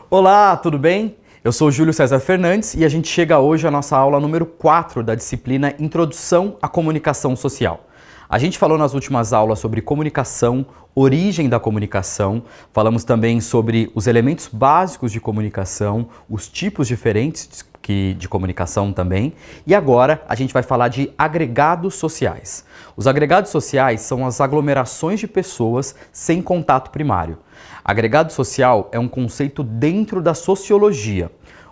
Olá, tudo bem? Eu sou o Júlio César Fernandes e a gente chega hoje à nossa aula número 4 da disciplina Introdução à Comunicação Social. A gente falou nas últimas aulas sobre comunicação, origem da comunicação, falamos também sobre os elementos básicos de comunicação, os tipos diferentes de comunicação também, e agora a gente vai falar de agregados sociais. Os agregados sociais são as aglomerações de pessoas sem contato primário. Agregado social é um conceito dentro da sociologia.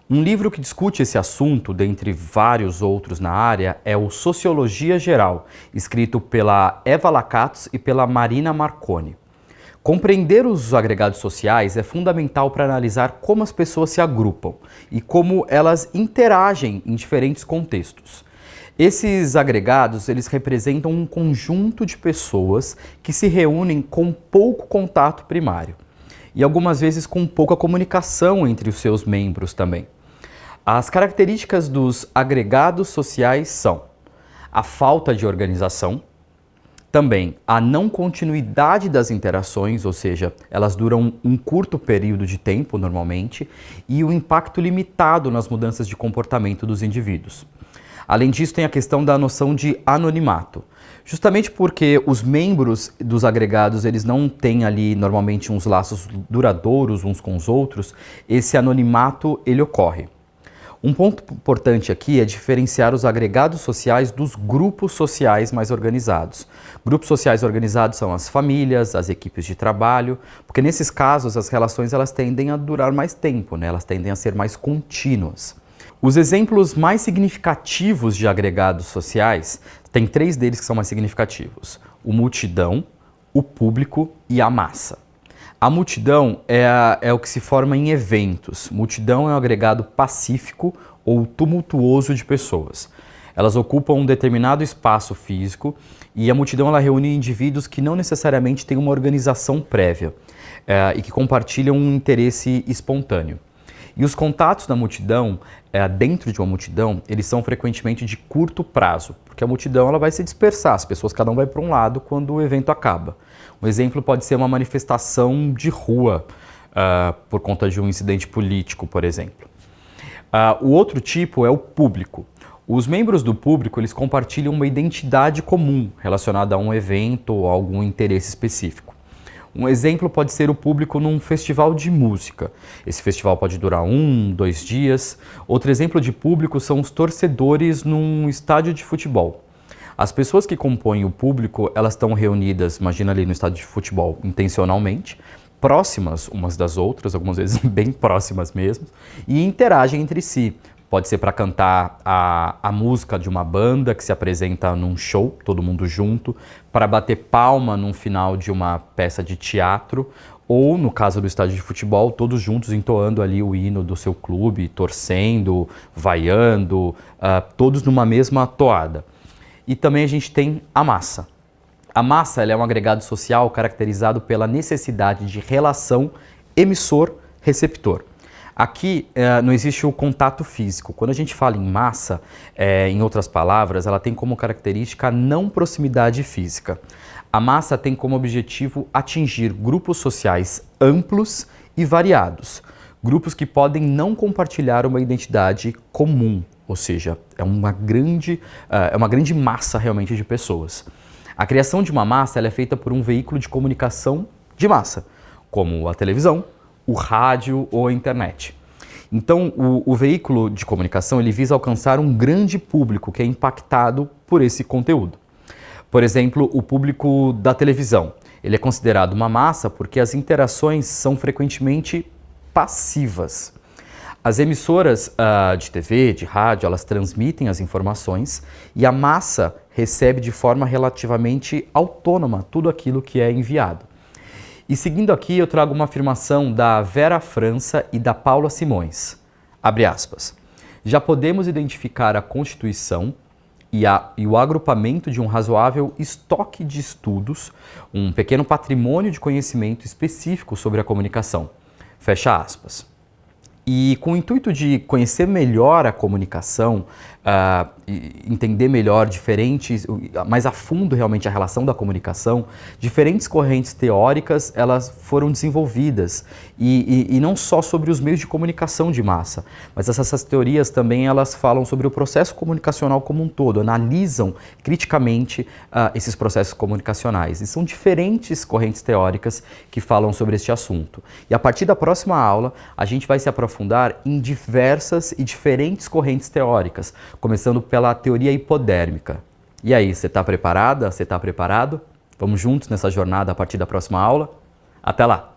Um livro que discute esse assunto, dentre vários outros na área, é o Sociologia Geral, escrito pela Eva Lakats e pela Marina Marconi. Compreender os agregados sociais é fundamental para analisar como as pessoas se agrupam e como elas interagem em diferentes contextos. Esses agregados, eles representam um conjunto de pessoas que se reúnem com pouco contato primário e algumas vezes com pouca comunicação entre os seus membros também. As características dos agregados sociais são a falta de organização, também a não continuidade das interações, ou seja, elas duram um curto período de tempo normalmente, e o impacto limitado nas mudanças de comportamento dos indivíduos. Além disso, tem a questão da noção de anonimato. Justamente porque os membros dos agregados eles não têm ali normalmente uns laços duradouros uns com os outros, esse anonimato ele ocorre. Um ponto importante aqui é diferenciar os agregados sociais dos grupos sociais mais organizados. Grupos sociais organizados são as famílias, as equipes de trabalho, porque nesses casos as relações elas tendem a durar mais tempo, né? Elas tendem a ser mais contínuas. Os exemplos mais significativos de agregados sociais, tem 3 deles que são mais significativos: o multidão, o público e a massa. A multidão é o que se forma em eventos. Multidão é um agregado pacífico ou tumultuoso de pessoas. Elas ocupam um determinado espaço físico e a multidão ela reúne indivíduos que não necessariamente têm uma organização prévia e que compartilham um interesse espontâneo. E os contatos da multidão, dentro de uma multidão, eles são frequentemente de curto prazo, porque a multidão ela vai se dispersar, as pessoas cada um vai para um lado quando o evento acaba. Um exemplo pode ser uma manifestação de rua, por conta de um incidente político, por exemplo. O outro tipo é o público. Os membros do público eles compartilham uma identidade comum relacionada a um evento ou a algum interesse específico. Um exemplo pode ser o público num festival de música. Esse festival pode durar 1, 2 dias. Outro exemplo de público são os torcedores num estádio de futebol. As pessoas que compõem o público, elas estão reunidas, imagina ali no estádio de futebol, intencionalmente, próximas umas das outras, algumas vezes bem próximas mesmo, e interagem entre si. Pode ser para cantar a música de uma banda que se apresenta num show, todo mundo junto, para bater palma no final de uma peça de teatro, ou no caso do estádio de futebol, todos juntos entoando ali o hino do seu clube, torcendo, vaiando, todos numa mesma toada. E também a gente tem a massa. A massa ela é um agregado social caracterizado pela necessidade de relação emissor-receptor. Aqui não existe o contato físico. Quando a gente fala em massa, em outras palavras, ela tem como característica a não proximidade física. A massa tem como objetivo atingir grupos sociais amplos e variados. Grupos que podem não compartilhar uma identidade comum, ou seja, é uma grande massa realmente de pessoas. A criação de uma massa ela é feita por um veículo de comunicação de massa, como a televisão, o rádio ou a internet. Então, o veículo de comunicação ele visa alcançar um grande público que é impactado por esse conteúdo. Por exemplo, o público da televisão. Ele é considerado uma massa porque as interações são frequentemente passivas. As emissoras de TV, de rádio, elas transmitem as informações e a massa recebe de forma relativamente autônoma tudo aquilo que é enviado. E seguindo aqui, eu trago uma afirmação da Vera França e da Paula Simões. Abre aspas. Já podemos identificar a constituição e o agrupamento de um razoável estoque de estudos, um pequeno patrimônio de conhecimento específico sobre a comunicação. Fecha aspas. E com o intuito de conhecer melhor a comunicação, entender melhor mais a fundo realmente a relação da comunicação, diferentes correntes teóricas elas foram desenvolvidas e não só sobre os meios de comunicação de massa, mas essas teorias também elas falam sobre o processo comunicacional como um todo, analisam criticamente esses processos comunicacionais. E são diferentes correntes teóricas que falam sobre este assunto. E a partir da próxima aula, a gente vai se aprofundar em diversas e diferentes correntes teóricas, começando pela teoria hipodérmica. E aí, você está preparada? Você está preparado? Vamos juntos nessa jornada a partir da próxima aula? Até lá!